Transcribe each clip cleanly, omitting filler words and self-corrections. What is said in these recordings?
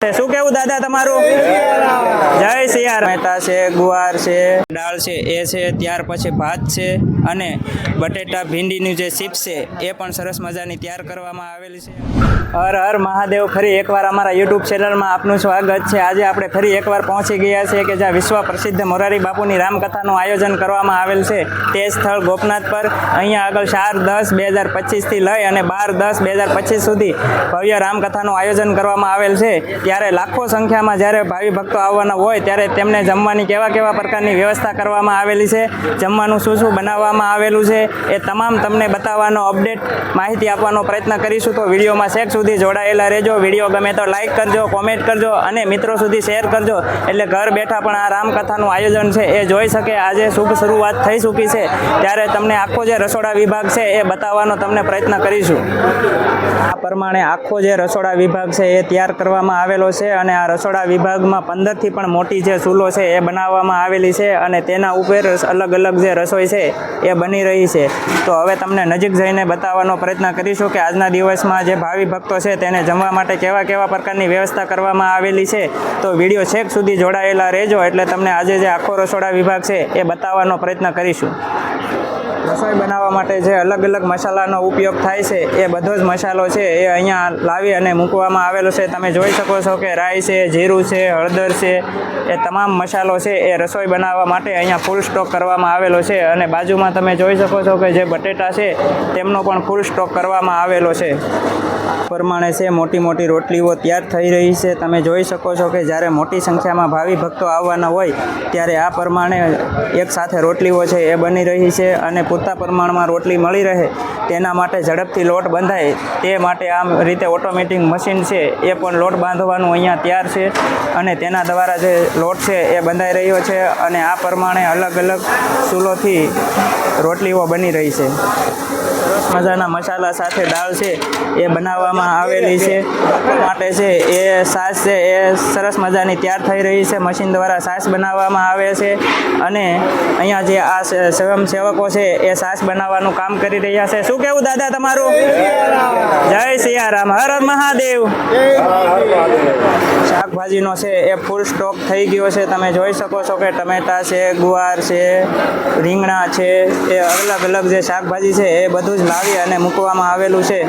શું કેવું દાદા તમારું? જય સિયારામ. ટમેટા છે, ગુવાર છે, દાળ છે એ છે, ત્યાર પછી ભાત છે અને બટેટા ભીંડીની જે ચિપ્સ છે એ પણ સરસ મજાની તૈયાર કરવામાં આવેલી છે. હર હર મહાદેવ. ફરી એકવાર અમારા યુટ્યુબ ચેનલમાં આપનું સ્વાગત છે. આજે આપણે ફરી એકવાર પહોંચી ગયા છીએ કે જ્યાં વિશ્વ પ્રસિદ્ધ મોરારી બાપુની રામકથાનું આયોજન કરવામાં આવેલ છે તે સ્થળ ગોપનાથ પર. અહીંયા આગળ 4/10/2025 લઈ અને 12/10/2025 સુધી ભવ્ય રામકથાનું આયોજન કરવામાં આવેલ છે. ત્યારે લાખો સંખ્યામાં જ્યારે ભાવિ ભક્તો આવવાના હોય ત્યારે તેમને જમવાની કેવા પ્રકારની વ્યવસ્થા કરવામાં આવેલી છે, જમવાનું શું શું બનાવવામાં આવેલું છે એ તમામ તમને બતાવવાનો અપડેટ માહિતી આપવાનો પ્રયત્ન કરીશું. તો વિડીયોમાં છેક સુધી જોડાયેલા રહેજો. વિડીયો ગમે તો લાઇક કરજો, કોમેન્ટ કરજો અને મિત્રો સુધી શેર કરજો એટલે ઘર બેઠા પણ આ રામકથાનું આયોજન છે એ જોઈ શકે. આજે શુભ શરૂઆત થઈ ચૂકી છે ત્યારે તમને આખો જે રસોડા વિભાગ છે એ બતાવવાનો તમને પ્રયત્ન કરીશું. આ પ્રમાણે આખો જે રસોડા વિભાગ છે એ તૈયાર કરવામાં આવેલો છે અને આ રસોડા વિભાગમાં 15થી પણ મોટી જે ચૂલો છે એ બનાવવામાં આવેલી છે અને તેના ઉપર અલગ અલગ જે રસોઈ છે એ બની રહી છે. તો હવે તમને નજીક જઈને બતાવવાનો પ્રયત્ન કરીશું કે આજના દિવસમાં જે ભાવિ ભક્તો છે તેને જમવા માટે કેવા પ્રકારની વ્યવસ્થા કરવામાં આવેલી છે. તો વિડીયો છેક સુધી જોડાયેલા રહેજો એટલે તમને આજે જે આખો રસોડા વિભાગ છે એ બતાવવાનો પ્રયત્ન કરીશું. રસોઈ બનાવવા માટે જે અલગ અલગ મસાલાનો ઉપયોગ થાય છે એ બધો જ મસાલો છે એ અહીંયા લાવી અને મૂકવામાં આવેલો છે. તમે જોઈ શકો છો કે રાઈ છે, જીરું છે, હળદર છે, એ તમામ મસાલો છે એ રસોઈ બનાવવા માટે અહીંયા ફૂલ સ્ટોક કરવામાં આવેલો છે. અને બાજુમાં તમે જોઈ શકો છો કે જે બટેટા છે તેમનો પણ ફૂલ સ્ટોક કરવામાં આવેલો છે. પ્રમાણે છે મોટી રોટલીઓ તૈયાર થઈ રહી છે. તમે જોઈ શકો છો કે જ્યારે મોટી સંખ્યામાં ભાવિ ભક્તો આવવાના હોય ત્યારે આ પ્રમાણે એક સાથે રોટલીઓ છે એ બની રહી છે અને પૂરતા પ્રમાણમાં રોટલી મળી રહે તેના માટે ઝડપથી લોટ બંધાય તે માટે આમ રીતે ઓટોમેટિક મશીન છે એ પણ લોટ બાંધવાનું અહીંયા તૈયાર છે અને તેના દ્વારા જે લોટ છે એ બંધાઈ રહ્યો છે અને આ પ્રમાણે અલગ અલગ ચૂલોથી રોટલીઓ બની રહી છે. સરસ મજાના મસાલા સાથે દાળ છે એ બનાવવામાં આવેલી છે. માટે છે એ છાશ છે એ સરસ મજાની તૈયાર થઈ રહી છે. મશીન દ્વારા છાશ બનાવવામાં આવે છે અને અહીંયા જે આ સ્વયંસેવકો છે એ છાશ બનાવવાનું કામ કરી રહ્યા છે. શું કેવું દાદા તમારું? જય સિયારામ. હર હર મહાદેવ. શાકભાજીનો છે એ ફૂલ સ્ટોક થઈ ગયો છે. તમે જોઈ શકો છો કે ટમેટા છે, ગુવાર છે, રીંગણા છે, એ અલગ અલગ જે શાકભાજી છે એ બધું જ લાવી અને મૂકવામાં આવેલું છે.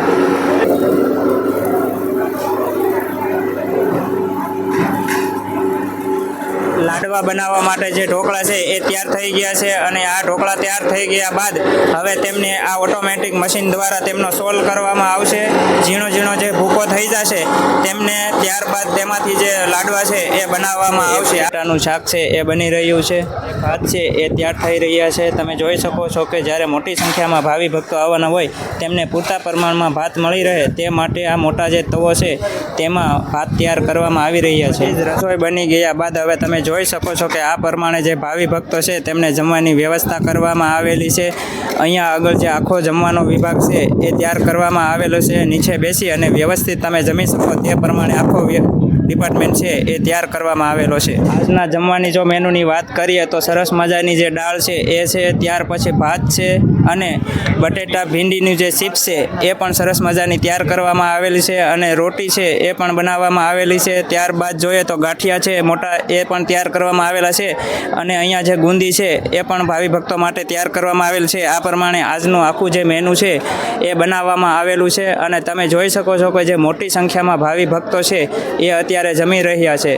લાડવા બનાવવા માટે જે ઢોકળા છે એ તૈયાર થઈ ગયા છે અને આ ઢોકળા તૈયાર થઈ ગયા બાદ હવે તેમને આ ઓટોમેટિક મશીન દ્વારા તેમનો સોલ કરવામાં આવશે. ઝીણો જે ભૂકો થઈ જશે તેમને ત્યારબાદ તેમાંથી જે લાડવા છે એ બનાવવામાં આવશે. આટાનું શાક છે એ બની રહ્યું છે, ભાત છે એ તૈયાર થઈ રહ્યા છે. તમે જોઈ શકો છો કે જ્યારે મોટી સંખ્યામાં ભાવિ ભક્તો આવવાના હોય તેમને પૂરતા પ્રમાણમાં ભાત મળી રહે તે માટે આ મોટા જે તવો છે તેમાં ભાત તૈયાર કરવામાં આવી રહ્યા છે. રસોઈ બની ગયા બાદ હવે તમે જોઈ શકો છો કે આ પ્રમાણે જે ભાવિ ભક્તો છે તેમને જમવાની વ્યવસ્થા કરવામાં આવેલી છે. અહીંયા આગળ જે આખો જમવાનો વિભાગ છે એ તૈયાર કરવામાં આવેલો છે. નીચે બેસી અને વ્યવસ્થિત તમે જમી શકો તે પ્રમાણે આખો ડિપાર્ટમેન્ટ છે એ તૈયાર કરવામાં આવેલો છે. આજના જમવાની જો મેનુની વાત કરીએ તો સરસ મજાની જે દાળ છે એ છે, ત્યાર પછી ભાત છે અને બટેટા ભીંડીની જે ચિપ્સ છે એ પણ સરસ મજાની તૈયાર કરવામાં આવેલી છે અને રોટી છે એ પણ બનાવવામાં આવેલી છે. ત્યારબાદ જોઈએ તો ગાંઠિયા છે મોટા એ પણ તૈયાર કરવામાં આવેલા છે અને અહીંયા જે ગુંદી છે એ પણ ભાવિ ભક્તો માટે તૈયાર કરવામાં આવેલ છે. આ પ્રમાણે આજનું આખું જે મેનુ છે એ બનાવવામાં આવેલું છે અને તમે જોઈ શકો છો કે જે મોટી સંખ્યામાં ભાવિ ભક્તો છે એ અત્યારે જમી રહ્યા છે.